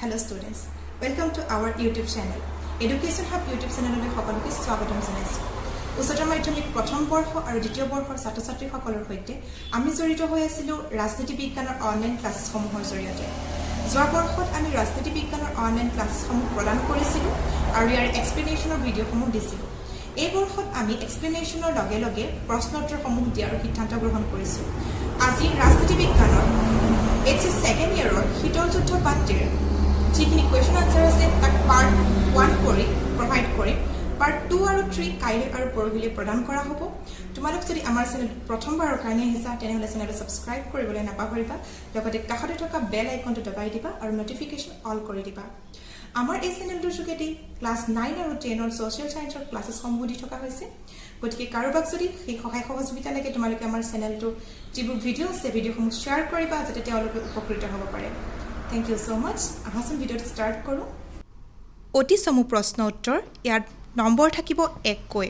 Hello students, welcome to our YouTube channel. Education Hub YouTube channel লৈ সকলোকে স্বাগতম জনাইছোঁ। উচ্চতৰ মাধ্যমিক প্ৰথম বৰ্ষ আৰু দ্বিতীয় বৰ্ষৰ ছাত্ৰ-ছাত্ৰীসকলৰ সৈতে আমি জড়িত হৈ আছিলোঁ ৰাজনীতি বিজ্ঞানৰ অনলাইন ক্লাছসমূহৰ জৰিয়তে। যোৱা বৰ্ষত আমি ৰাজনীতি বিজ্ঞানৰ অনলাইন ক্লাছসমূহ প্ৰদান কৰিছিলোঁ আৰু ইয়াৰ এক্সপ্লেনেশ্যনৰ ভিডিঅ'সমূহ দিছিলোঁ। এই বৰ্ষত আমি এক্সপ্লেনেশ্যনৰ লগে লগে প্ৰশ্নোত্তৰসমূহ দিয়াৰ সিদ্ধান্ত গ্ৰহণ কৰিছোঁ। আজি ৰাজনীতি বিজ্ঞানৰ HSC second year শীতল যুদ্ধ পাঠ্যৰ যিখিনি কুৱেশ্যন আনসাৰ আছে তাক পাৰ্ট 1 কৰি প্ৰভাইড কৰিম। পাৰ্ট 2 আৰু 3 কাইলৈ আৰু পৰহিলৈ প্ৰদান কৰা হ'ব। তোমালোক যদি আমাৰ চেনেল প্ৰথমবাৰৰ কাৰণে আহিছা তেনেহ'লে চেনেলটো ছাবস্ক্ৰাইব কৰিবলৈ নাপাহৰিবা, লগতে কাষতে থকা বেল আইকনটো দবাই দিবা আৰু নটিফিকেশ্যন অল কৰি দিবা। আমাৰ এই চেনেলটোৰ যোগেদি ক্লাছ 9 আৰু 10ৰ ছ'চিয়েল ছায়েন্সৰ ক্লাছেছসমূহ দি থকা হৈছে। গতিকে কাৰোবাক যদি সেই সহায় সহযোগিতা লাগে তোমালোকে আমাৰ চেনেলটো যিবোৰ ভিডিঅ' আছে ভিডিঅ'সমূহ শ্বেয়াৰ কৰিবা যাতে তেওঁলোকে উপকৃত হ'ব পাৰে। থেংক ইউ ছ' মাছ। আহাচোন ভিডিঅ'টো ষ্টাৰ্ট কৰোঁ। অতি চমু প্ৰশ্ন উত্তৰ, ইয়াত নম্বৰ থাকিব 1কৈ।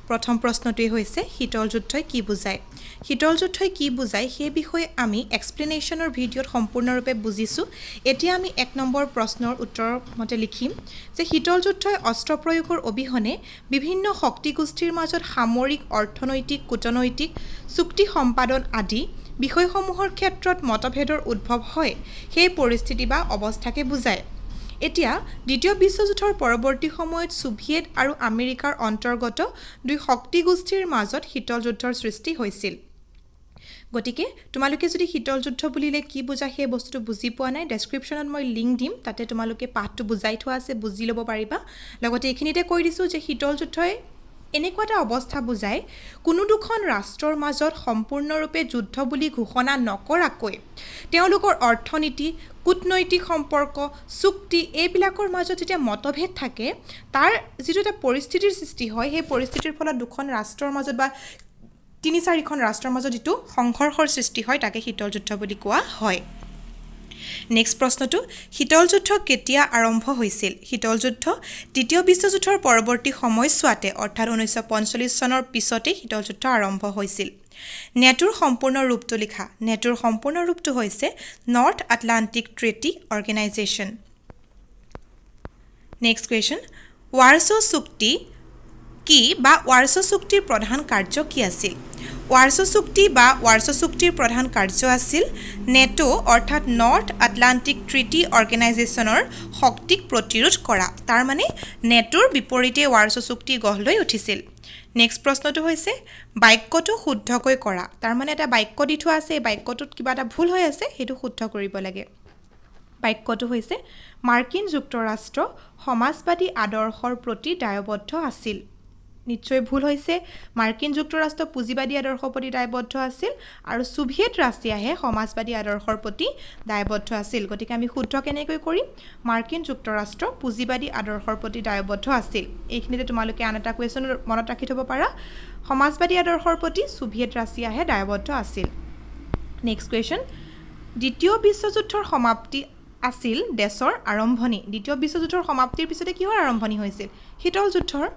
প্ৰথম প্ৰশ্নটোৱে হৈছে শীতল যুদ্ধই কি বুজায়। শীতল যুদ্ধই কি বুজায় সেই বিষয়ে আমি এক্সপ্লেনেশ্যনৰ ভিডিঅ'ত সম্পূৰ্ণৰূপে বুজিছোঁ। এতিয়া আমি 1 নম্বৰ প্ৰশ্নৰ উত্তৰৰ মতে লিখিম যে শীতল যুদ্ধই অস্ত্ৰ প্ৰয়োগৰ অবিহনে বিভিন্ন শক্তিগোষ্ঠীৰ মাজত সামৰিক, অৰ্থনৈতিক, কূটনৈতিক চুক্তি সম্পাদন আদি বিষয়সমূহৰ ক্ষেত্ৰত মতভেদৰ উদ্ভৱ হয় সেই পৰিস্থিতি বা অৱস্থাকে বুজায়। এতিয়া দ্বিতীয় বিশ্বযুদ্ধৰ পৰৱৰ্তী সময়ত ছোভিয়েট আৰু আমেৰিকাৰ অন্তৰ্গত দুই শক্তিগোষ্ঠীৰ মাজত শীতল যুদ্ধৰ সৃষ্টি হৈছিল। গতিকে তোমালোকে যদি শীতল যুদ্ধ বুলিলে কি বুজায় সেই বস্তুটো বুজি পোৱা নাই, ডেছক্ৰিপশ্যনত মই লিংক দিম, তাতে তোমালোকে পাঠটো বুজাই থোৱা আছে, বুজি ল'ব পাৰিবা। লগতে এইখিনিতে কৈ দিছোঁ যে শীতল যুদ্ধই এনেকুৱা এটা অৱস্থা বুজায় কোনো দুখন ৰাষ্ট্ৰৰ মাজত সম্পূৰ্ণৰূপে যুদ্ধ বুলি ঘোষণা নকৰাকৈ তেওঁলোকৰ অৰ্থনীতি, কূটনৈতিক সম্পৰ্ক, চুক্তি এইবিলাকৰ মাজত যেতিয়া মতভেদ থাকে তাৰ যিটো এটা পৰিস্থিতিৰ সৃষ্টি হয় সেই পৰিস্থিতিৰ ফলত দুখন ৰাষ্ট্ৰৰ মাজত বা 3-4খন ৰাষ্ট্ৰৰ মাজত যিটো সংঘৰ্ষৰ সৃষ্টি হয় তাকে শীতল যুদ্ধ বুলি কোৱা হয়। নেক্সট প্ৰশ্নটো, শীতল যুদ্ধ কেতিয়া আৰম্ভ হৈছিল? শীতল যুদ্ধ দ্বিতীয় বিশ্বযুদ্ধৰ পৰৱৰ্তী সময়ছোৱাতে অৰ্থাৎ 1945 চনৰ পিছতেই শীতল যুদ্ধ আৰম্ভ হৈছিল। নেটোৰ সম্পূৰ্ণ ৰূপটো লিখা। নেটোৰ সম্পূৰ্ণ ৰূপটো হৈছে North Atlantic Treaty Organisation. Next question, Warsaw' চুক্তি কি বা ৱাৰছ' চুক্তিৰ প্ৰধান কাৰ্য কি আছিল? ৱাৰছ' চুক্তি বা ৱাৰছ' চুক্তিৰ প্ৰধান কাৰ্য আছিল নেটো অৰ্থাৎ নৰ্থ আটলাণ্টিক ট্ৰিটি অৰ্গেনাইজেশ্যনৰ শক্তিক প্ৰতিৰোধ কৰা। তাৰমানে নেটোৰ বিপৰীতে ৱাৰছ' চুক্তি গঢ় লৈ উঠিছিল। নেক্সট প্ৰশ্নটো হৈছে বাক্যটো শুদ্ধকৈ কৰা। তাৰমানে এটা বাক্য দি থোৱা আছে, এই বাক্যটোত কিবা এটা ভুল হৈ আছে, সেইটো শুদ্ধ কৰিব লাগে। বাক্যটো হৈছে মাৰ্কিন যুক্তৰাষ্ট্ৰ সমাজবাদী আদৰ্শৰ প্ৰতি দায়বদ্ধ আছিল। নিশ্চয় ভুল হৈছে। মাৰ্কিন যুক্তৰাষ্ট্ৰ পুঁজিবাদী আদৰ্শৰ প্ৰতি দায়বদ্ধ আছিল আৰু ছোভিয়েট ৰাছিয়াহে সমাজবাদী আদৰ্শৰ প্ৰতি দায়বদ্ধ আছিল। গতিকে আমি শুদ্ধ কেনেকৈ কৰিম? মাৰ্কিন যুক্তৰাষ্ট্ৰ পুঁজিবাদী আদৰ্শৰ প্ৰতি দায়বদ্ধ আছিল। এইখিনিতে তোমালোকে আন এটা কুৱেশ্যন মনত ৰাখি থ'ব পাৰা, সমাজবাদী আদৰ্শৰ প্ৰতি ছোভিয়েট ৰাছিয়াহে দায়বদ্ধ আছিল। নেক্সট কুৱেশ্যন, দ্বিতীয় বিশ্বযুদ্ধৰ সমাপ্তি আছিল দেশৰ আৰম্ভণি। দ্বিতীয় বিশ্বযুদ্ধৰ সমাপ্তিৰ পিছতে কিহৰ আৰম্ভণি হৈছিল? শীতল যুদ্ধৰ।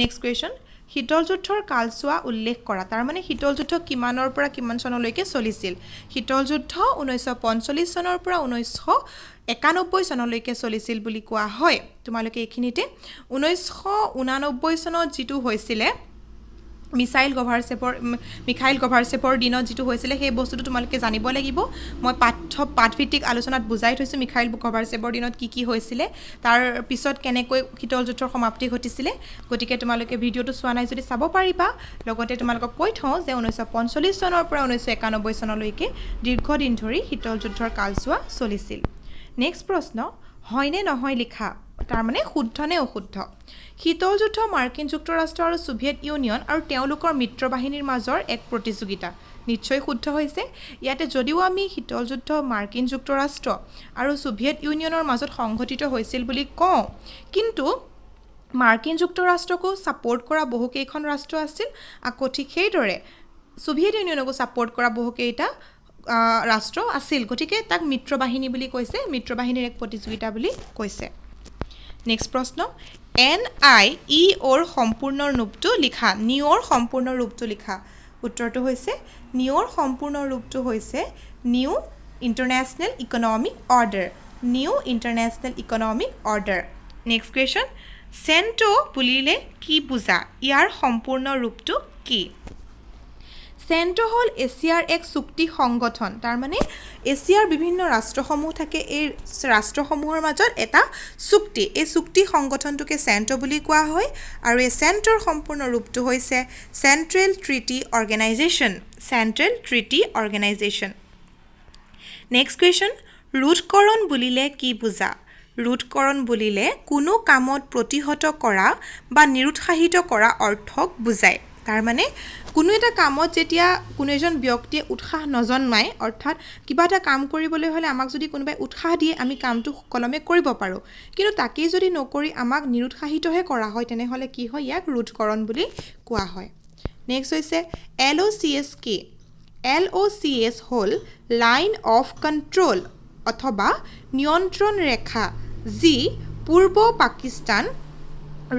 নেক্সট কুৱেশ্যন, শীতল যুদ্ধৰ কালচোৱা উল্লেখ কৰা। তাৰমানে শীতল যুদ্ধ কিমানৰ পৰা কিমান চনলৈকে চলিছিল? শীতল যুদ্ধ 1945 চনৰ পৰা 1991 চনলৈকে চলিছিল বুলি কোৱা হয়। তোমালোকে এইখিনিতে 1989 চনত যিটো হৈছিলে মিখাইল গভাৰ্চেভৰ দিনত যিটো হৈছিলে সেই বস্তুটো তোমালোকে জানিব লাগিব। মই পাঠভিত্তিক আলোচনাত বুজাই থৈছোঁ মিখাইল গভাৰ্চেভৰ দিনত কি হৈছিলে, তাৰ পিছত কেনেকৈ শীতল যুদ্ধৰ সমাপ্তি ঘটিছিলে। গতিকে তোমালোকে ভিডিঅ'টো চোৱা নাই যদি চাব পাৰিবা। লগতে তোমালোকক কৈ থওঁ যে 1945 চনৰ পৰা 1991 চনলৈকে দীৰ্ঘদিন ধৰি শীতল যুদ্ধৰ কালচোৱা চলিছিল। নেক্সট প্ৰশ্ন, হয়নে নহয় লিখা। তাৰমানে শুদ্ধ নে অশুদ্ধ? শীতল যুদ্ধ মাৰ্কিন যুক্তৰাষ্ট্ৰ আৰু ছোভিয়েট ইউনিয়ন আৰু তেওঁলোকৰ মিত্ৰবাহিনীৰ মাজৰ এক প্ৰতিযোগিতা। নিশ্চয় শুদ্ধ হৈছে। ইয়াতে যদিও আমি শীতল যুদ্ধ মাৰ্কিন যুক্তৰাষ্ট্ৰ আৰু ছোভিয়েট ইউনিয়নৰ মাজত সংঘটিত হৈছিল বুলি কওঁ, কিন্তু মাৰ্কিন যুক্তৰাষ্ট্ৰকো ছাপোৰ্ট কৰা বহুকেইখন ৰাষ্ট্ৰ আছিল, আকৌ ঠিক সেইদৰে ছোভিয়েট ইউনিয়নকো ছাপোৰ্ট কৰা বহুকেইটা ৰাষ্ট্ৰ আছিল। গতিকে তাক মিত্ৰবাহিনী বুলি কৈছে, মিত্ৰবাহিনীৰ এক প্ৰতিযোগিতা বুলি কৈছে। নেক্সট প্ৰশ্ন, NIEOৰ সম্পূৰ্ণ ৰূপটো লিখা। নিউৰ সম্পূৰ্ণ ৰূপটো লিখা। উত্তৰটো হৈছে নিউৰ সম্পূৰ্ণ ৰূপটো হৈছে New International Economic Order. New International Economic Order next question CENTO বুলিলে কি বুজা ইয়াৰ সম্পূৰ্ণ ৰূপটো কি চেণ্টো হ'ল এছিয়াৰ এক চুক্তি সংগঠন তাৰমানে এছিয়াৰ বিভিন্ন ৰাষ্ট্ৰসমূহ থাকে এই ৰাষ্ট্ৰসমূহৰ মাজত এটা চুক্তি এই চুক্তি সংগঠনটোকে চেণ্টো বুলি কোৱা হয় আৰু এই চেণ্টোৰ সম্পূৰ্ণ ৰূপটো হৈছে Central Treaty Organisation next question ৰোধকৰণ বুলিলে কি বুজা ৰোধকৰণ বুলিলে কোনো কামত প্ৰতিহত কৰা বা নিৰুৎসাহিত কৰা অৰ্থক বুজায় তাৰমানে কোনো এটা কামত যেতিয়া কোনো এজন ব্যক্তিয়ে উৎসাহ নজন্মায় অৰ্থাৎ কিবা এটা কাম কৰিবলৈ হ'লে আমাক যদি কোনোবাই উৎসাহ দিয়ে আমি কামটো সুকলমে কৰিব পাৰোঁ কিন্তু তাকেই যদি নকৰি আমাক নিৰুৎসাহিতহে কৰা হয় তেনেহ'লে কি হয় ইয়াক ৰোধকৰণ বুলি কোৱা হয় নেক্সট হৈছে LOCS কি LOCS হ'ল লাইন অফ কণ্ট্ৰল অথবা নিয়ন্ত্ৰণ ৰেখা যি পূৰ্ব পাকিস্তান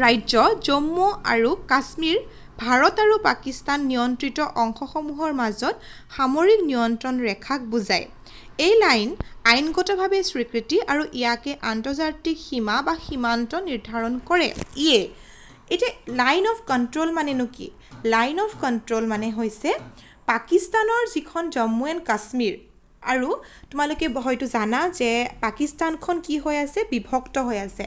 ৰাজ্য জম্মু আৰু কাশ্মীৰ ভাৰত আৰু পাকিস্তান নিয়ন্ত্ৰিত অংশসমূহৰ মাজত সামৰিক নিয়ন্ত্ৰণ ৰেখাক বুজায় এই লাইন আইনগতভাৱে স্বীকৃতি আৰু ইয়াকে আন্তৰ্জাতিক সীমা বা সীমান্ত নিৰ্ধাৰণ কৰে এতিয়া লাইন অফ কণ্ট্ৰল মানেনো কি লাইন অফ কণ্ট্ৰল মানে হৈছে পাকিস্তানৰ যিখন জম্মু এণ্ড কাশ্মীৰ আৰু তোমালোকে হয়তো জানা যে পাকিস্তানখন কি হৈ আছে বিভক্ত হৈ আছে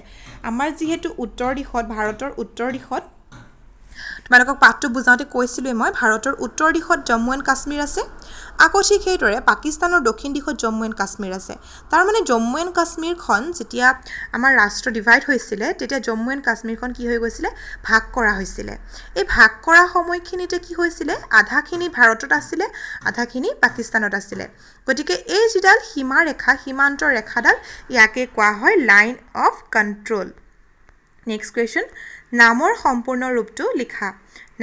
আমাৰ যিহেতু উত্তৰ দিশত ভাৰতৰ উত্তৰ দিশত তোমালোকক পাঠটো বুজাওঁতে কৈছিলোঁৱে মই ভাৰতৰ উত্তৰ দিশত জম্মু এণ্ড কাশ্মীৰ আছে আকৌ ঠিক সেইদৰে পাকিস্তানৰ দক্ষিণ দিশত জম্মু এণ্ড কাশ্মীৰ আছে তাৰমানে জম্মু এণ্ড কাশ্মীৰখন যেতিয়া আমাৰ ৰাষ্ট্ৰ ডিভাইড হৈছিলে তেতিয়া জম্মু এণ্ড কাশ্মীৰখন কি হৈ গৈছিলে ভাগ কৰা হৈছিলে এই ভাগ কৰা সময়খিনিতে কি হৈছিলে আধাখিনি ভাৰতত আছিলে আধাখিনি পাকিস্তানত আছিলে গতিকে এই যিডাল সীমান্ত ৰেখাডাল ইয়াকে কোৱা হয় line of control next question নামৰ সম্পূৰ্ণ ৰূপটো লিখা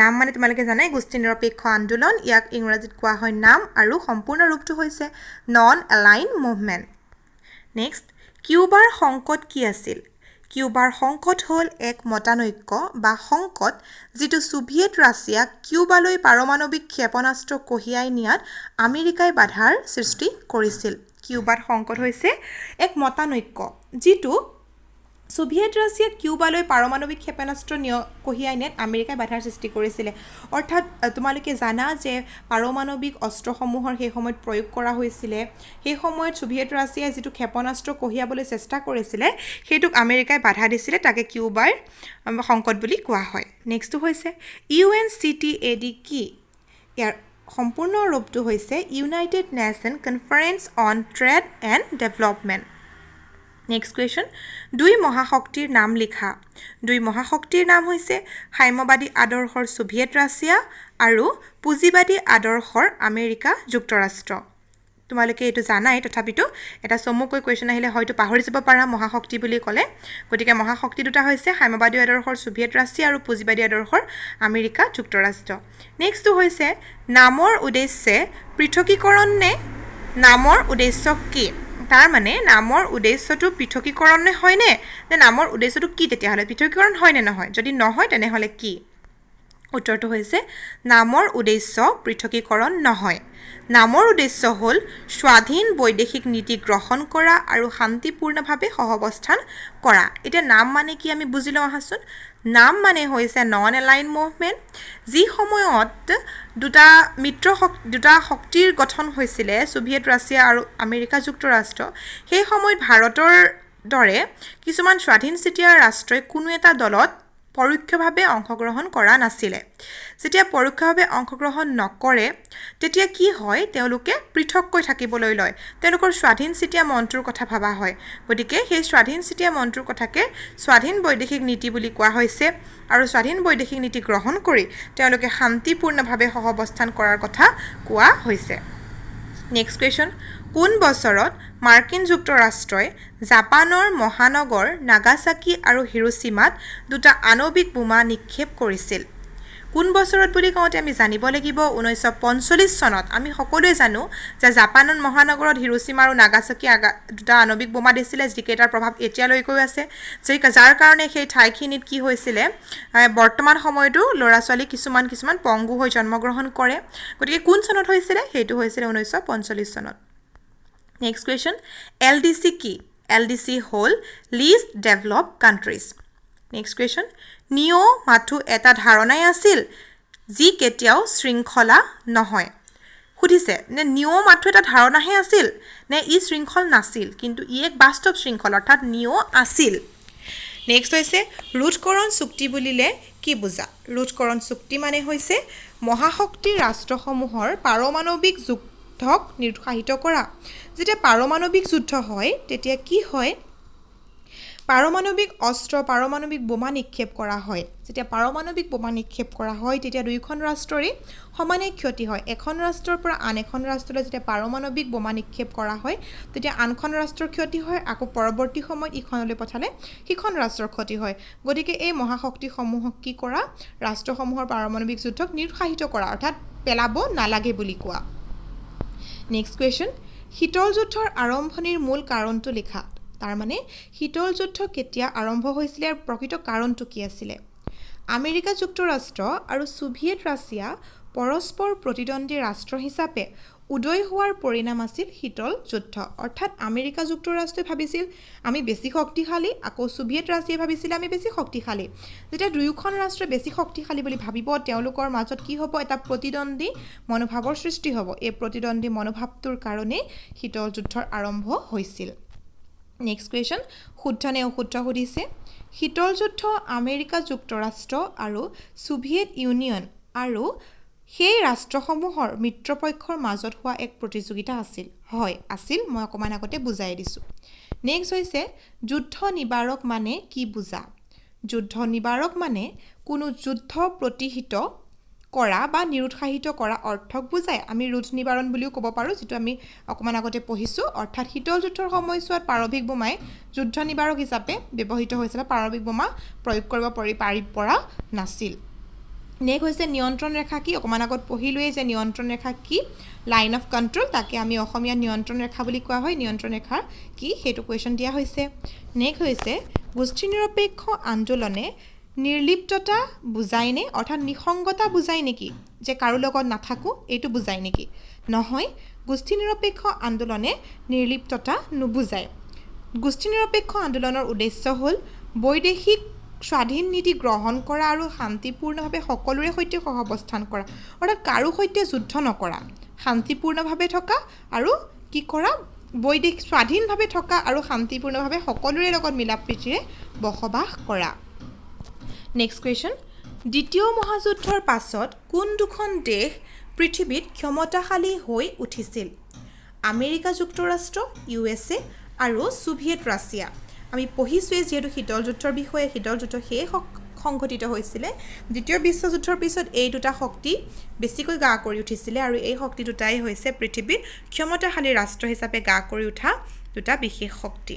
নাম মানে তোমালোকে জানাই গোষ্ঠী নিৰপেক্ষ আন্দোলন ইয়াক ইংৰাজীত কোৱা হয় নাম আৰু সম্পূৰ্ণ ৰূপটো হৈছে নন এলাইন মুভমেণ্ট নেক্সট কিউবাৰ সংকট কি আছিল কিউবাৰ সংকট হ'ল এক মতানৈক্য বা সংকট যিটো ছোভিয়েট ৰাছিয়াক কিউবালৈ পাৰমাণৱিক ক্ষেপণাস্ত্ৰ কঢ়িয়াই নিয়াত আমেৰিকাই বাধাৰ সৃষ্টি কৰিছিল কিউবাৰ সংকট হৈছে এক মতানৈক্য যিটো সোভিয়েট ৰাছিয়া কিউবালৈ পাৰমাণৱিক ক্ষেপণাস্ত্ৰ কঢ়িয়াই নিয়াত আমেৰিকাই বাধাৰ সৃষ্টি কৰিছিলে অৰ্থাৎ তোমালোকে জানা যে পাৰমাণৱিক অস্ত্ৰসমূহৰ সেই সময়ত প্ৰয়োগ কৰা হৈছিলে সেই সময়ত সোভিয়েট ৰাছিয়াই যিটো ক্ষেপণাস্ত্ৰ কঢ়িয়াবলৈ চেষ্টা কৰিছিলে সেইটোক আমেৰিকাই বাধা দিছিলে তাকে কিউবাৰ সংকট বুলি কোৱা হয় নেক্সটটো হৈছে UNCTAD কি ইয়াৰ সম্পূৰ্ণ ৰূপটো হৈছে United nation conference on trade and development next question দুই মহাশক্তিৰ নাম লিখা দুই মহাশক্তিৰ নাম হৈছে সাম্যবাদী আদৰ্শৰ সোভিয়েট ৰাছিয়া আৰু পুঁজিবাদী আদৰ্শৰ আমেৰিকা যুক্তৰাষ্ট্ৰ তোমালোকে এইটো জানাই তথাপিতো এটা চমুকৈ কুৱেশ্যন আহিলে হয়তো পাহৰি যাব পাৰা মহাশক্তি বুলি ক'লে গতিকে মহাশক্তি দুটা হৈছে সাম্যবাদী আদৰ্শৰ সোভিয়েট ৰাছিয়া আৰু পুঁজিবাদী আদৰ্শৰ আমেৰিকা যুক্তৰাষ্ট্ৰ নেক্সটটো হৈছে নামৰ উদ্দেশ্যে পৃথকীকৰণ নে নামৰ উদ্দেশ্য কি তাৰ মানে নামৰ উদ্দেশ্যটো পৃথকীকৰণ নে হয়নে নে নামৰ উদ্দেশ্যটো কি তেতিয়াহ'লে পৃথকীকৰণ হয় নে নহয় যদি নহয় তেনেহ'লে কি উত্তৰটো হৈছে নামৰ উদ্দেশ্য পৃথকীকৰণ নহয় নামৰ উদ্দেশ্য হ'ল স্বাধীন বৈদেশিক নীতি গ্ৰহণ কৰা আৰু শান্তিপূৰ্ণভাৱে সহাৱস্থান কৰা এতিয়া নাম মানে কি আমি বুজি লওঁ আহাচোন নাম মানে হৈছে নন এলাইন মুভমেণ্ট যি সময়ত দুটা শক্তিৰ গঠন হৈছিলে সোভিয়েট ৰাছিয়া আৰু আমেৰিকা যুক্তৰাষ্ট্ৰ সেই সময়ত ভাৰতৰ দৰে কিছুমান স্বাধীনচিতীয়া ৰাষ্ট্ৰই কোনো এটা দলত পৰোক্ষভাৱে অংশগ্ৰহণ কৰা নাছিলে যেতিয়া পৰোক্ষভাৱে অংশগ্ৰহণ নকৰে তেতিয়া কি হয় তেওঁলোকে পৃথককৈ থাকিবলৈ লয় তেওঁলোকৰ স্বাধীনচিতীয়া মনটোৰ কথা ভাবা হয় গতিকে সেই স্বাধীনচিতীয়া মনটোৰ কথাকে স্বাধীন বৈদেশিক নীতি বুলি কোৱা হৈছে আৰু স্বাধীন বৈদেশিক নীতি গ্ৰহণ কৰি তেওঁলোকে শান্তিপূৰ্ণভাৱে সহাৱস্থান কৰাৰ কথা কোৱা হৈছে নেক্সট কুৱেশ্যন কোন বছৰত মাৰ্কিন যুক্তৰাষ্ট্ৰই জাপানৰ মহানগৰ নাগাসাকি আৰু হিৰোশ্বিমাত দুটা আণৱিক বোমা নিক্ষেপ কৰিছিল কোন বছৰত বুলি কওঁতে আমি জানিব লাগিব 1945 চনত আমি সকলোৱে জানো যে জাপানৰ মহানগৰত হিৰোশ্বিমা আৰু নাগাসাকি দুটা আণৱিক বোমা দিছিলে যিকেইটাৰ প্ৰভাৱ এতিয়ালৈকৈ আছে যাৰ কাৰণে সেই ঠাইখিনিত কি হৈছিলে বৰ্তমান সময়তো ল'ৰা ছোৱালী কিছুমান পংগু হৈ জন্মগ্ৰহণ কৰে গতিকে কোন চনত হৈছিলে সেইটো হৈছিলে 1945 চনত নেক্সট কুৱেশ্যন LDC কি LDC হ'ল list develop countries next question neo' মাথো এটা ধাৰণাই আছিল যি কেতিয়াও শৃংখলা নহয় সুধিছে নে নিঅ' মাথো এটা ধাৰণাহে আছিল নে ই শৃংখল নাছিল কিন্তু ই এক বাস্তৱ শৃংখল অৰ্থাৎ নিঅ' আছিল নেক্সট হৈছে ৰুটকৰণ চুক্তি বুলিলে কি বুজা ৰুটকৰণ চুক্তি মানে হৈছে মহাশক্তিৰ ৰাষ্ট্ৰসমূহৰ পাৰমাণৱিক যুদ্ধক নিৰুৎসাহিত কৰা যেতিয়া পাৰমাণৱিক যুদ্ধ হয় তেতিয়া কি হয় পাৰমাণৱিক অস্ত্ৰ পাৰমাণৱিক বোমা নিক্ষেপ কৰা হয় যেতিয়া পাৰমাণৱিক বোমা নিক্ষেপ কৰা হয় তেতিয়া দুইখন ৰাষ্ট্ৰৰে সমানে ক্ষতি হয় এখন ৰাষ্ট্ৰৰ পৰা আন এখন ৰাষ্ট্ৰলৈ যেতিয়া পাৰমাণৱিক বোমা নিক্ষেপ কৰা হয় তেতিয়া আনখন ৰাষ্ট্ৰৰ ক্ষতি হয় আকৌ পৰৱৰ্তী সময়ত ইখনলৈ পঠালে সিখন ৰাষ্ট্ৰৰ ক্ষতি হয় গতিকে এই মহাশক্তিসমূহক কি কৰা ৰাষ্ট্ৰসমূহৰ পাৰমাণৱিক যুদ্ধক নিৰুৎসাহিত কৰা অৰ্থাৎ পেলাব নালাগে বুলি কোৱা নেক্সট কুৱেশ্যন শীতল যুদ্ধৰ আৰম্ভণিৰ মূল কাৰণটো লিখা তাৰ মানে শীতল যুদ্ধ কেতিয়া আৰম্ভ হৈছিলে আৰু প্ৰকৃত কাৰণটো কি আছিলে আমেৰিকা যুক্তৰাষ্ট্ৰ আৰু সোভিয়েট ৰাছিয়া পৰস্পৰ প্ৰতিদ্বন্দ্বী ৰাষ্ট্ৰ হিচাপে উদয় হোৱাৰ পৰিণাম আছিল শীতল যুদ্ধ অৰ্থাৎ আমেৰিকা যুক্তৰাষ্ট্ৰই ভাবিছিল আমি বেছি শক্তিশালী আকৌ সোভিয়েট ৰাছিয়াই ভাবিছিল আমি বেছি শক্তিশালী যেতিয়া দুয়োখন ৰাষ্ট্ৰ বেছি শক্তিশালী বুলি ভাবিব তেওঁলোকৰ মাজত কি হ'ব এটা প্ৰতিদ্বন্দ্বী মনোভাৱৰ সৃষ্টি হ'ব এই প্ৰতিদ্বন্দ্বী মনোভাৱটোৰ কাৰণে শীতল যুদ্ধৰ আৰম্ভ হৈছিল নেক্সট কুৱেশ্যন শুদ্ধ নে অশুদ্ধ সুধিছে শীতল যুদ্ধ আমেৰিকা যুক্তৰাষ্ট্ৰ আৰু সোভিয়েট ইউনিয়ন আৰু সেই ৰাষ্ট্ৰসমূহৰ মিত্ৰপক্ষৰ মাজত হোৱা এক প্ৰতিযোগিতা আছিল হয় আছিল মই অকমান আগতে বুজাই দিছোঁ নেক্সট হৈছে যুদ্ধ নিবাৰক মানে কি বুজা যুদ্ধ নিবাৰক মানে কোনো যুদ্ধ প্ৰতিহিত কৰা বা নিৰুৎসাহিত কৰা অৰ্থক বুজায় আমি ৰোধ নিবাৰণ বুলিও ক'ব পাৰোঁ যেটো আমি অকমান আগতে পঢ়িছোঁ অৰ্থাৎ শীতল যুদ্ধৰ সময়ছোৱাত পাৰমাণৱিক বোমাই যুদ্ধ নিবাৰক হিচাপে ব্যৱহৃত হৈছিল পাৰমাণৱিক বোমা প্ৰয়োগ কৰিব পৰা নাছিল নেক্সট হৈছে নিয়ন্ত্ৰণ ৰেখা কি অকমান আগত পঢ়িলোৱে যে নিয়ন্ত্ৰণ ৰেখা কি লাইন অফ কন্ট্ৰোল তাকে আমি অসমীয়া নিয়ন্ত্ৰণ ৰেখা বুলি কোৱা হয় নিয়ন্ত্ৰণ ৰেখা কি হেতু কোৱেশ্চন দিয়া হৈছে নেক্সট হৈছে গোষ্ঠী নিৰপেক্ষ আন্দোলনে নিৰ্লিপ্ততা বুজায় নে অৰ্থাৎ নিসংগতা বুজায় নেকি যে কাৰো লগত নাথাকো এইটো বুজায় নেকি নহয় গোষ্ঠী নিৰপেক্ষ আন্দোলনে নিৰ্লিপ্ততা নুবুজায় গোষ্ঠী নিৰপেক্ষ আন্দোলনৰ উদ্দেশ্য হ'ল বৈদেশিক স্বাধীন নীতি গ্ৰহণ কৰা আৰু শান্তিপূৰ্ণভাৱে সকলোৰে সৈতে সহাৱস্থান কৰা অৰ্থাৎ কাৰো সৈতে যুদ্ধ নকৰা শান্তিপূৰ্ণভাৱে থকা আৰু কি কৰা বৈদেশিক স্বাধীনভাৱে থকা আৰু শান্তিপূৰ্ণভাৱে সকলোৰে লগত মিলাপ্ৰীতিৰে বসবাস কৰা নেক্সট কুৱেশ্যন দ্বিতীয় মহাযুদ্ধৰ পাছত কোন দুখন দেশ পৃথিৱীত ক্ষমতাশালী হৈ উঠিছিল আমেৰিকা যুক্তৰাষ্ট্ৰ USA আৰু সোভিয়েট ৰাছিয়া আমি পঢ়িছোৱে যেহেতু শীতল যুদ্ধৰ বিষয়ে শীতল যুদ্ধ সেই সংঘটিত হৈছিলে দ্বিতীয় বিশ্বযুদ্ধৰ পিছত এই দুটা শক্তি বেছিকৈ গা কৰি উঠিছিলে আৰু এই শক্তি দুটাই হৈছে পৃথিৱীৰ ক্ষমতাশালী ৰাষ্ট্ৰ হিচাপে গা কৰি উঠা দুটা বিশেষ শক্তি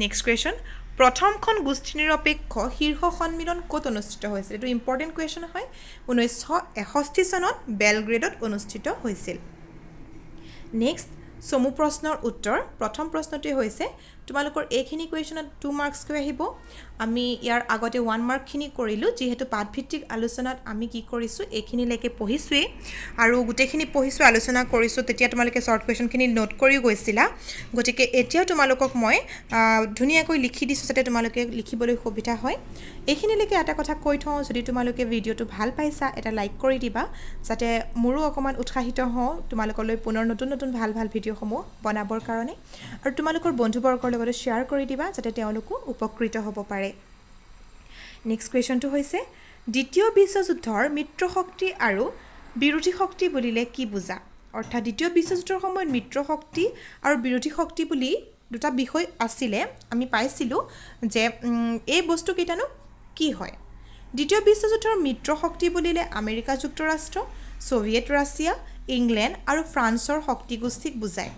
নেক্সট কুৱেশ্যন প্ৰথমখন গোষ্ঠী নিৰপেক্ষ শীৰ্ষ সন্মিলন ক'ত অনুষ্ঠিত হৈছিল এইটো ইম্পৰ্টেণ্ট কুৱেশ্যন হয় 1961 চনত বেলগ্ৰেডত অনুষ্ঠিত হৈছিল নেক্সট চমু প্ৰশ্নৰ উত্তৰ প্ৰথম প্ৰশ্নটোৱে হৈছে তোমালোকৰ এইখিনি কুৱেশ্যনত 2 মাৰ্কছ কৈ আহিব আমি ইয়াৰ আগতে 1 মাৰ্কখিনি কৰিলোঁ যেহেতু পাঠভিত্তিক আলোচনাত আমি কি কৰিছোঁ এইখিনিলৈকে পঢ়িছোৱে আৰু গোটেইখিনি পঢ়িছোঁ আলোচনা কৰিছোঁ তেতিয়া তোমালোকে শৰ্ট কুৱেশ্যনখিনি নোট কৰি গৈছিলা গতিকে এতিয়া তোমালোকক মই ধুনীয়াকৈ লিখি দিছোঁ যাতে তোমালোকে লিখিবলৈ সুবিধা হয় এইখিনিলৈকে এটা কথা কৈ থওঁ যদি তোমালোকে ভিডিঅ'টো ভাল পাইছা এটা লাইক কৰি দিবা যাতে মোৰো অকমান উৎসাহিত হওঁ তোমালোকলৈ পুনৰ নতুন নতুন ভাল ভাল ভিডিঅ'সমূহ বনাবৰ কাৰণে আৰু তোমালোকৰ বন্ধুবৰ্গৰ লগত শ্বেয়াৰ কৰি দিবা যাতে তেওঁলোকো উপকৃত হ'ব পাৰে নেক্সট কুৱেশ্যনটো হৈছে দ্বিতীয় বিশ্বযুদ্ধৰ মিত্ৰ শক্তি আৰু বিৰোধী শক্তি বুলিলে কি বুজা অৰ্থাৎ দ্বিতীয় বিশ্বযুদ্ধৰ সময়ত মিত্ৰ শক্তি আৰু বিৰোধী শক্তি বুলি দুটা বিষয় আছিলে আমি পাইছিলোঁ যে এই বস্তু কেইটানো কি হয় দ্বিতীয় বিশ্বযুদ্ধৰ মিত্ৰ শক্তি বুলিলে আমেৰিকা যুক্তৰাষ্ট্ৰ সোভিয়েট ৰাছিয়া ইংলেণ্ড আৰু ফ্ৰান্সৰ শক্তিগোষ্ঠীক বুজায়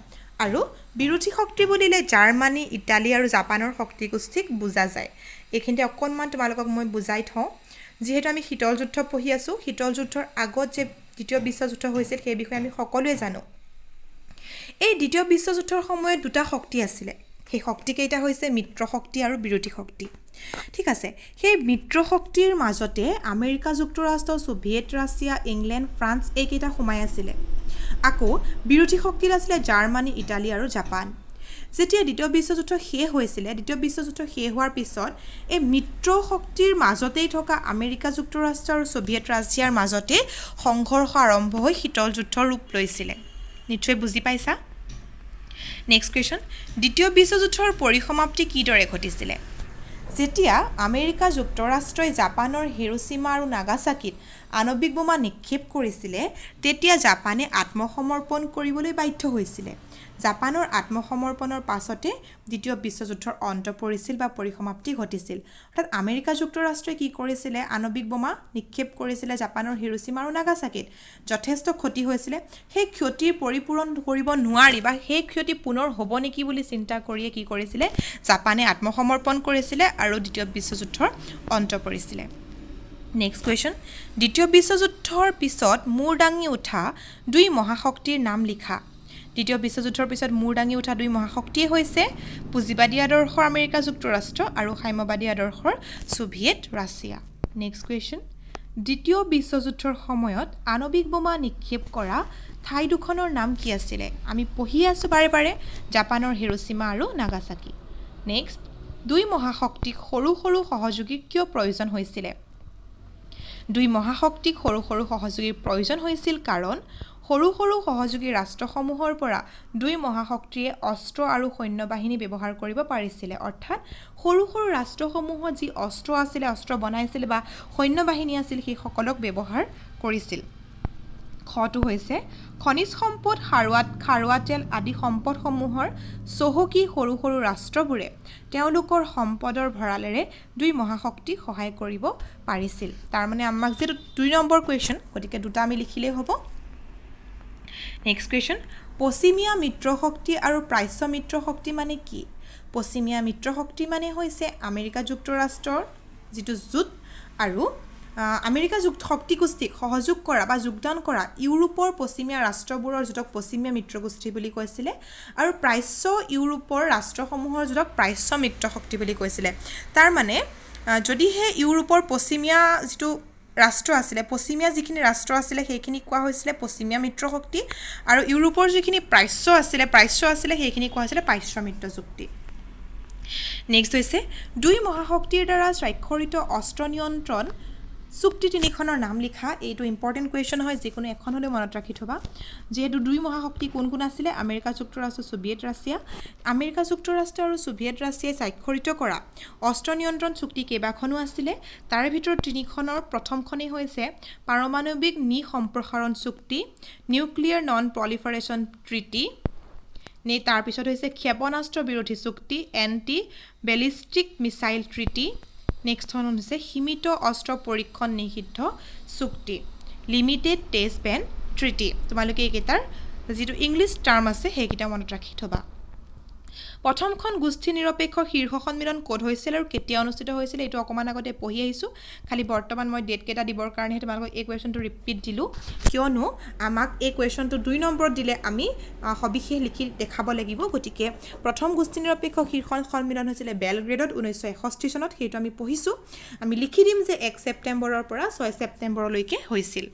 আৰু বিৰোধী শক্তি বুলিলে জাৰ্মানী ইটালী আৰু জাপানৰ শক্তিগোষ্ঠীক বুজা যায় এইখিনিতে অকণমান তোমালোকক মই বুজাই থওঁ যেহেতু আমি শীতল যুদ্ধ পঢ়ি আছোঁ শীতল যুদ্ধৰ আগত যে দ্বিতীয় বিশ্বযুদ্ধ হৈছিল সেই বিষয়ে আমি সকলোৱে জানো এই দ্বিতীয় বিশ্বযুদ্ধৰ সময়ত দুটা শক্তি আছিলে সেই শক্তিকেইটা হৈছে মিত্ৰ শক্তি আৰু বিৰোধী শক্তি ঠিক আছে সেই মিত্ৰ শক্তিৰ মাজতে আমেৰিকা যুক্তৰাষ্ট্ৰ সোভিয়েট ৰাছিয়া ইংলেণ্ড ফ্ৰান্স এইকেইটা সোমাই আছিলে আকৌ বিৰোধী শক্তিত আছিলে জাৰ্মানী ইটালী আৰু জাপান যেতিয়া দ্বিতীয় বিশ্বযুদ্ধ শেষ হৈছিলে দ্বিতীয় বিশ্বযুদ্ধ শেষ হোৱাৰ পিছত এই মিত্ৰ শক্তিৰ মাজতেই থকা আমেৰিকা যুক্তৰাষ্ট্ৰ আৰু সোভিয়েট ৰাছিয়াৰ মাজতে সংঘৰ্ষ আৰম্ভ হৈ শীতল যুদ্ধৰ ৰূপ লৈছিলে নিশ্চয় বুজি পাইছা নেক্সট কোৱেশ্চন দ্বিতীয় বিশ্বযুদ্ধৰ পৰিসমাপ্তি কিদৰে ঘটিছিলে যেতিয়া আমেৰিকা যুক্তৰাষ্ট্ৰই জাপানৰ হিৰোশ্বিমা আৰু নাগাসাকিত আণৱিক বোমা নিক্ষেপ কৰিছিলে তেতিয়া জাপানে আত্মসমৰ্পণ কৰিবলৈ বাধ্য হৈছিলে জাপানৰ আত্মসমৰ্পণৰ পাছতে দ্বিতীয় বিশ্বযুদ্ধৰ অন্ত পৰিছিল বা পৰিসমাপ্তি ঘটিছিল অৰ্থাৎ আমেৰিকা যুক্তৰাষ্ট্ৰই কি কৰিছিলে আণৱিক বোমা নিক্ষেপ কৰিছিলে জাপানৰ হিৰোশ্বিমা আৰু নাগাসাকিত যথেষ্ট ক্ষতি হৈছিলে সেই ক্ষতিৰ পৰিপূৰণ কৰিব নোৱাৰি বা সেই ক্ষতি পুনৰ হ'ব নেকি বুলি চিন্তা কৰিয়ে কি কৰিছিলে জাপানে আত্মসমৰ্পণ কৰিছিলে আৰু দ্বিতীয় বিশ্বযুদ্ধৰ অন্ত পৰিছিলে নেক্সট কোৱেশ্চন দ্বিতীয় বিশ্বযুদ্ধৰ পিছত মূৰ দাঙি উঠা দুই মহাশক্তিৰ নাম লিখা দ্বিতীয় বিশ্বযুদ্ধৰ পিছত মূৰ দাঙি উঠা দুই মহাশক্তিয়ে হৈছে পুঁজিবাদী আদৰ্শৰ আমেৰিকা যুক্তৰাষ্ট্ৰ আৰু সাম্যবাদী আদৰ্শৰ সোভিয়েট ৰাছিয়া নেক্সট কোৱেশ্চন দ্বিতীয় বিশ্বযুদ্ধৰ সময়ত আণৱিক বোমা নিক্ষেপ কৰা ঠাই দুখনৰ নাম কি আছিলে আমি পঢ়ি আছো বাৰে বাৰে জাপানৰ হিৰোশ্বিমা আৰু নাগাসাকি নেক্সট দুই মহাশক্তিক সৰু সৰু সহযোগীৰ কিয় প্ৰয়োজন হৈছিলে দুই মহাশক্তিক সৰু সৰু সহযোগীৰ প্ৰয়োজন হৈছিল কাৰণ সৰু সৰু সহযোগী ৰাষ্ট্ৰসমূহৰ পৰা দুই মহাশক্তিয়ে অস্ত্ৰ আৰু সৈন্যবাহিনী ব্যৱহাৰ কৰিব পাৰিছিলে অৰ্থাৎ সৰু সৰু ৰাষ্ট্ৰসমূহত যি অস্ত্ৰ আছিল অস্ত্ৰ বনাইছিল বা সৈন্যবাহিনী আছিল সেই সকলক ব্যৱহাৰ কৰিছিল খটো হৈছে খনিজ সম্পদ খাৰুৱা তেল আদি সম্পদসমূহৰ চহকী সৰু সৰু ৰাষ্ট্ৰবোৰে তেওঁলোকৰ সম্পদৰ ভঁৰালেৰে দুই মহাশক্তিক সহায় কৰিব পাৰিছিল তাৰ মানে আমাক যে 2 নম্বৰ কোৱেশ্চন গতিকে দুটা আমি লিখিলেই হ'ব নেক্সট কোৱেশ্চন পশ্চিমীয়া মিত্ৰশক্তি আৰু প্ৰাচ্য মিত্ৰশক্তি মানে কি পশ্চিমীয়া মিত্ৰশক্তি মানে হৈছে আমেৰিকা যুক্তৰাষ্ট্ৰৰ যিটো জোট আৰু আমেৰিকা শক্তিগোষ্ঠীক সহযোগ কৰা বা যোগদান কৰা ইউৰোপৰ পশ্চিমীয়া ৰাষ্ট্ৰবোৰৰ জোটক পশ্চিমীয়া মিত্ৰগোষ্ঠী বুলি কৈছিলে আৰু প্ৰাচ্য ইউৰোপৰ ৰাষ্ট্ৰসমূহৰ জোটক প্ৰাচ্য মিত্ৰশক্তি বুলি কৈছিলে তাৰ মানে যদিহে ইউৰোপৰ পশ্চিমীয়া যিটো ৰাষ্ট্ৰ আছিলে পশ্চিমীয়া যিখিনি ৰাষ্ট্ৰ আছিলে সেইখিনি কোৱা হৈছিলে পশ্চিমীয়া মিত্ৰশক্তি আৰু ইউৰোপৰ যিখিনি প্ৰাচ্য আছিলে সেইখিনি কোৱা হৈছিলে প্ৰাচ্য মিত্ৰ যুক্তি নেক্সট হৈছে দুই মহাশক্তিৰ দ্বাৰা স্বাক্ষৰিত অস্ত্ৰ নিয়ন্ত্ৰণ চুক্তি তিনিখনৰ নাম লিখা এইটো ইম্পৰ্টেণ্ট কুৱেশ্যন হয় যিকোনো এখন হ'লে মনত ৰাখি থবা যেহেতু দুই মহাশক্তি কোন কোন আছিলে আমেৰিকা যুক্তৰাষ্ট্ৰ সোভিয়েট ৰাছিয়া আমেৰিকা যুক্তৰাষ্ট্ৰ আৰু সোভিয়েট ৰাছিয়াই স্বাক্ষৰিত কৰা অস্ত্ৰ নিয়ন্ত্ৰণ চুক্তি কেইবাখনো আছিলে তাৰে ভিতৰত তিনিখনৰ প্ৰথমখনেই হৈছে পাৰমাণৱিক নিসম্প্ৰসাৰণ চুক্তি নিউক্লিয়াৰ নন প্ৰলিফাৰেশ্যন ট্ৰিটি নে তাৰ পিছত হৈছে ক্ষেপণাস্ত্ৰ বিৰোধী চুক্তি anti ballistic missile treaty next হন হৈছে সীমিত অস্ত্ৰ পৰীক্ষণ নিষিদ্ধ চুক্তি লিমিটেড টেষ্ট বেন ট্ৰিটি তোমালোকে এইকেইটাৰ যিটো ইংলিছ টাৰ্ম আছে সেইকেইটা মনত ৰাখি থবা প্ৰথমখন গোষ্ঠী নিৰপেক্ষ শীৰ্ষ সন্মিলন ক'ত হৈছিল আৰু কেতিয়া অনুষ্ঠিত হৈছিল এইটো অকমান আগতে পঢ়ি আহিছো খালি বৰ্তমান মই ডেট কেটা দিবৰ কাৰণে তোমালোকক এই কোৱেশ্যনটো ৰিপিট দিলো কিয়নো আমাক এই কোৱেশ্যনটো 2 নম্বৰত দিলে আমি সবিশেষ লিখি দেখাব লাগিব গতিকে প্ৰথম গোষ্ঠী নিৰপেক্ষ শীৰ্ষ সন্মিলন হৈছিল বেলগ্ৰেডত 1961 চনত সেইটো আমি পঢ়িছো আমি লিখি দিম যে 1 ছেপ্টেম্বৰৰ পৰা 6 ছেপ্টেম্বৰলৈকে হৈছিল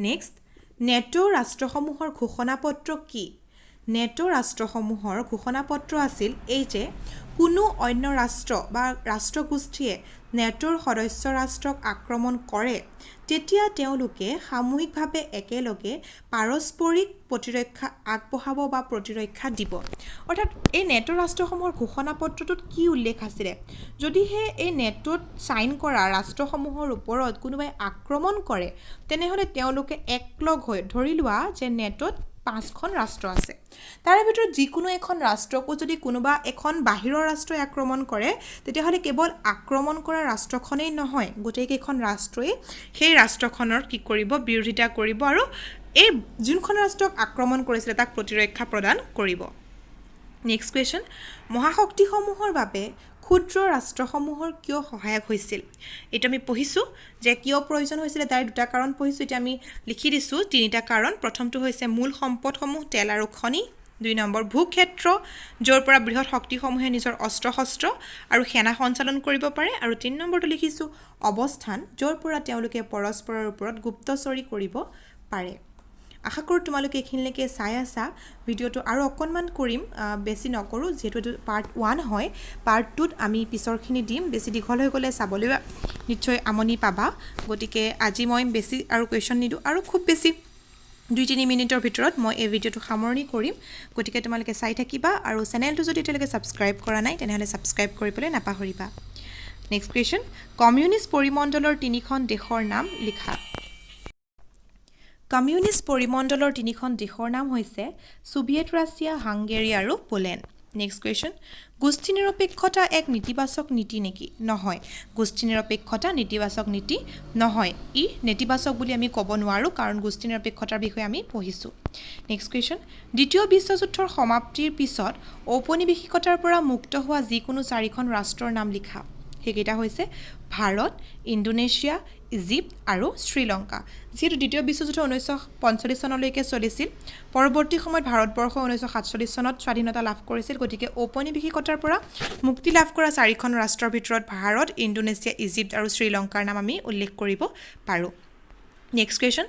নেক্সট নেটো ৰাষ্ট্ৰসমূহৰ ঘোষণাপত্ৰ কি নেটো ৰাষ্ট্ৰসমূহৰ ঘোষণাপত্ৰ আছিল এই যে কোনো অন্য ৰাষ্ট্ৰ বা ৰাষ্ট্ৰগোষ্ঠীয়ে নেটোৰ সদস্য ৰাষ্ট্ৰক আক্ৰমণ কৰে তেতিয়া তেওঁলোকে সামূহিকভাৱে একেলগে পাৰস্পৰিক প্ৰতিৰক্ষা আগবঢ়াব বা প্ৰতিৰক্ষা দিব অৰ্থাৎ এই নেটো ৰাষ্ট্ৰসমূহৰ ঘোষণাপত্ৰটোত কি উল্লেখ আছিল যদিহে এই নেটোত সাইন কৰা ৰাষ্ট্ৰসমূহৰ ওপৰত কোনোবাই আক্ৰমণ কৰে তেনেহলে তেওঁলোকে একলগ হৈ ধৰি লোৱা যে নেটোত 5খন ৰাষ্ট্ৰ আছে তাৰে ভিতৰত যিকোনো এখন ৰাষ্ট্ৰকো যদি কোনোবা এখন বাহিৰৰ ৰাষ্ট্ৰই আক্ৰমণ কৰে তেতিয়াহলে কেৱল আক্ৰমণ কৰা ৰাষ্ট্ৰখনেই নহয় গোটেইকেইখন ৰাষ্ট্ৰই সেই ৰাষ্ট্ৰখনৰ কি কৰিব বিৰোধিতা কৰিব আৰু এই যোনখন ৰাষ্ট্ৰক আক্ৰমণ কৰিছিল তাক প্ৰতিৰক্ষা প্ৰদান কৰিব নেক্সট কোৱেশ্চন মহাশক্তিসমূহৰ বাবে ক্ষুদ্ৰ ৰাষ্ট্ৰসমূহৰ কিয় সহায়ক হৈছিল এটা আমি পঢ়িছো যে কিয় প্ৰয়োজন হৈছিল তাৰ দুটা কাৰণ পঢ়িছো এটা আমি লিখি দিছো তিনিটা কাৰণ প্ৰথমটো হৈছে মূল সম্পদসমূহ তেল আৰু খনি 2 নম্বৰ ভূক্ষেত্ৰ যৰ পৰা বৃহৎ শক্তিসমূহে নিজৰ অস্ত্ৰ-শস্ত্ৰ আৰু সেনা সঞ্চালন কৰিব পাৰে আৰু 3 নম্বৰটো লিখিছো অৱস্থান যৰ পৰা তেওঁলোকে পৰস্পৰৰ ওপৰত গুপ্তচৰী কৰিব পাৰে আশা কৰোঁ তোমালোকে এইখিনিলৈকে চাই আছা ভিডিঅ'টো আৰু অকণমান কৰিম বেছি নকৰোঁ যিহেতু এইটো পাৰ্ট 1 হয় পাৰ্ট 2ত আমি পিছৰখিনি দিম বেছি দীঘল হৈ গ'লে চাবলৈ নিশ্চয় আমনি পাবা গতিকে আজি মই বেছি আৰু কুৱেশ্যন নিদিওঁ আৰু খুব বেছি 2-3 মিনিটৰ ভিতৰত মই এই ভিডিঅ'টো সামৰণি কৰিম গতিকে তোমালোকে চাই থাকিবা আৰু চেনেলটো যদি এতিয়ালৈকে ছাবস্ক্ৰাইব কৰা নাই তেনেহ'লে ছাবস্ক্ৰাইব কৰিবলৈ নাপাহৰিবা নেক্সট কুৱেশ্যন কমিউনিষ্ট পৰিমণ্ডলৰ তিনিখন দেশৰ নাম লিখা কমিউনিষ্ট পৰিমণ্ডলৰ তিনিখন দেশৰ নাম হৈছে সোভিয়েট ৰাছিয়া হাংগেৰী আৰু পোলেণ্ড নেক্সট কুৱেশ্যন গোষ্ঠী নিৰপেক্ষতা এক নেতিবাচক নীতি নেকি নহয় গোষ্ঠী নিৰপেক্ষতা নেতিবাচক নীতি নহয় ই নেতিবাচক বুলি আমি ক'ব নোৱাৰোঁ কাৰণ গোষ্ঠী নিৰপেক্ষতাৰ বিষয়ে আমি পঢ়িছোঁ নেক্সট কুৱেশ্যন দ্বিতীয় বিশ্বযুদ্ধৰ সমাপ্তিৰ পিছত ঔপনিৱেশিকতাৰ পৰা মুক্ত হোৱা যিকোনো 4খন ৰাষ্ট্ৰৰ নাম লিখা সেইকেইটা হৈছে ভাৰত ইণ্ডোনেছিয়া ইজিপ্ত আৰু শ্ৰীলংকা যিহেতু দ্বিতীয় বিশ্বযুদ্ধ 1945 চনলৈকে চলিছিল পৰৱৰ্তী সময়ত ভাৰতবৰ্ষ 1947 চনত স্বাধীনতা লাভ কৰিছিল গতিকে ঔপনিৱেশিকতাৰ পৰা মুক্তি লাভ কৰা 4খন ৰাষ্ট্ৰৰ ভিতৰত ভাৰত ইণ্ডোনেছিয়া ইজিপ্ত আৰু শ্ৰীলংকাৰ নাম আমি উল্লেখ কৰিব পাৰোঁ নেক্সট কুৱেশ্যন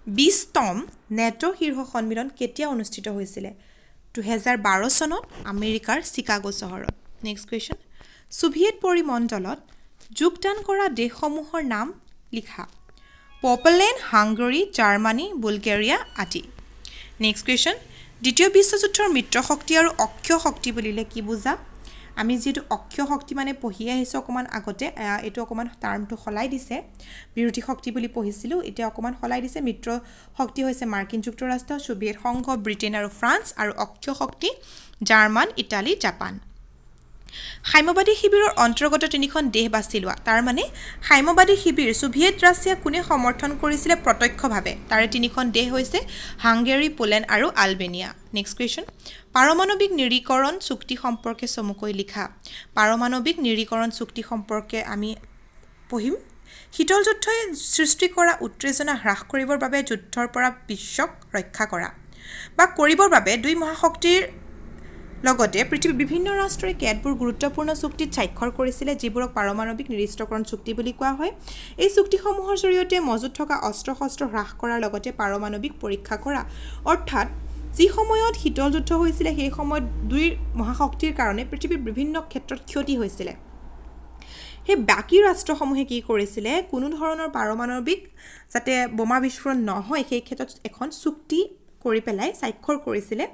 20তম নেটো শীৰ্ষ সন্মিলন কেতিয়া অনুষ্ঠিত হৈছিল 2012 চনত আমেৰিকাৰ চিকাগো চহৰত নেক্সট কুৱেশ্যন সোভিয়েট পৰিমণ্ডলত যোগদান কৰা দেশসমূহৰ নাম লিখা পোলেণ্ড হাংগেৰী জাৰ্মানী বুলগেৰিয়া আদি নেক্সট কুৱেশ্যন দ্বিতীয় বিশ্বযুদ্ধৰ মিত্ৰশক্তি আৰু অক্ষয় শক্তি বুলিলে কি বুজা আমি যিহেতু অক্ষয় শক্তি মানে পঢ়ি আহিছোঁ অকণমান আগতে এইটো অকণমান টাৰ্মটো সলাই দিছে বিৰোধী শক্তি বুলি পঢ়িছিলোঁ এতিয়া অকণমান সলাই দিছে মিত্ৰ শক্তি হৈছে মাৰ্কিন যুক্তৰাষ্ট্ৰ সোভিয়েট সংঘ ব্ৰিটেইন আৰু ফ্ৰান্স আৰু অক্ষয় শক্তি জাৰ্মান ইটালী জাপান সাম্যবাদী শিবিৰৰ অন্তৰ্গত তিনিখন দেশ বাছি লোৱা তাৰ মানে সাম্যবাদী শিবিৰ সোভিয়েট ৰাছিয়া কোনে সমৰ্থন কৰিছিলে প্ৰত্যক্ষভাৱে তাৰে তিনিখন দেশ হৈছে হাংগেৰী পোলেণ্ড আৰু আলবেনিয়া নেক্সট কুৱেশ্যন পাৰমাণৱিক নিৰীকৰণ চুক্তি সম্পৰ্কে চমুকৈ লিখা পাৰমাণৱিক নিৰীকৰণ চুক্তি সম্পৰ্কে আমি পঢ়িম শীতল যুদ্ধই সৃষ্টি কৰা উত্তেজনা হ্ৰাস কৰিবৰ বাবে যুদ্ধৰ পৰা বিশ্বক ৰক্ষা কৰা বা কৰিবৰ বাবে দুই মহাশক্তিৰ লগতে পৃথিৱীৰ বিভিন্ন ৰাষ্ট্ৰই কেতবোৰ গুৰুত্বপূৰ্ণ চুক্তিত স্বাক্ষৰ কৰিছিলে যিবোৰক পাৰমাণৱিক নিৰীক্ষণ চুক্তি বুলি কোৱা হয় এই চুক্তিসমূহৰ জৰিয়তে মজুত থকা অস্ত্ৰ-শস্ত্ৰ হ্ৰাস কৰাৰ লগতে পাৰমাণৱিক পৰীক্ষা কৰা অৰ্থাৎ যি সময়ত শীতল যুদ্ধ হৈছিল সেই সময়ত দুই মহাশক্তিৰ কাৰণে পৃথিৱীৰ বিভিন্ন ক্ষেত্ৰত ক্ষতি হৈছিল সেই বাকি ৰাষ্ট্ৰসমূহে কি কৰিছিলে কোনো ধৰণৰ পাৰমাণৱিক যাতে বোমা বিস্ফোৰণ নহয় সেই ক্ষেত্ৰত এখন চুক্তি কৰি পেলাই স্বাক্ষৰ কৰিছিলে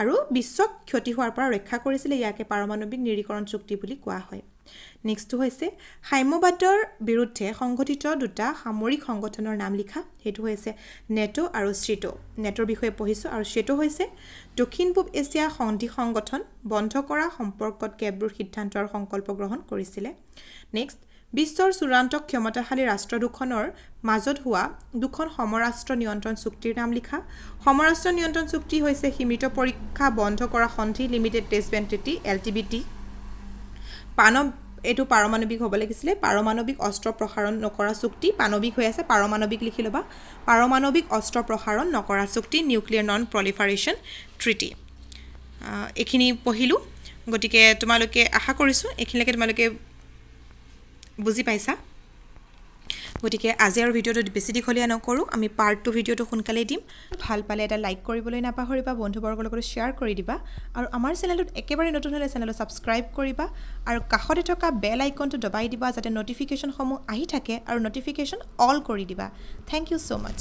আৰু বিশ্বক ক্ষতি হোৱাৰ পৰা ৰক্ষা কৰিছিলে ইয়াকে পাৰমাণৱিক নিৰীকৰণ চুক্তি বুলি কোৱা হয় নেক্সট হৈছে সাম্যবাদৰ বিৰুদ্ধে সংগঠিত দুটা সামৰিক সংগঠনৰ নাম লিখা হেতু হৈছে নেটো আৰু শ্বেটো নেটোৰ বিষয়ে পঢ়িছো আৰু শ্বেটো হৈছে দক্ষিণ পূব এছিয়া সন্ধি সংগঠন বন্ধ কৰা সম্পৰ্কত কেতবোৰ সিদ্ধান্ত আৰু সংকল্প গ্ৰহণ কৰিছিলে নেক্সট বিশ্বৰ চূড়ান্ত ক্ষমতাশালী ৰাষ্ট্ৰ দুখনৰ মাজত হোৱা দুখন সমৰাষ্ট্ৰ নিয়ন্ত্ৰণ চুক্তিৰ নাম লিখা সমৰাষ্ট্ৰ নিয়ন্ত্ৰণ চুক্তি হৈছে সীমিত পৰীক্ষা বন্ধ কৰা সন্ধি লিমিটেড টেষ্ট বেন ট্ৰিটি এলটিবিটি এইটো পাৰমাণৱিক হ'ব লাগিছিলে পাৰমাণৱিক অস্ত্ৰ প্ৰসাৰণ নকৰা চুক্তি পানৱিক হৈ আছে পাৰমাণৱিক লিখি ল'বা পাৰমাণৱিক অস্ত্ৰ প্ৰসাৰণ নকৰা চুক্তি নিউক্লিয়াৰ নন প্ৰলিফাৰেশ্যন ট্ৰিটি এইখিনি পঢ়িলোঁ গতিকে তোমালোকে আশা কৰিছোঁ এইখিনিলৈকে তোমালোকে বুজি পাইছা গতিকে আজি আৰু ভিডিঅ'টো বেছি দীঘলীয়া নকৰোঁ আমি পাৰ্ট 2 ভিডিঅ'টো সোনকালে দিম ভাল পালে এটা লাইক কৰিবলৈ নাপাহৰিবা বন্ধুবৰ্গৰ লগত শ্বেয়াৰ কৰি দিবা আৰু আমাৰ চেনেলটোত একেবাৰে নতুন হ'লে চেনেলটো ছাবস্ক্ৰাইব কৰিবা আৰু কাষতে থকা বেল আইকনটো দবাই দিবা যাতে নটিফিকেশ্যনসমূহ আহি থাকে আৰু নটিফিকেশ্যন অল কৰি দিবা থেংক ইউ সো মাচ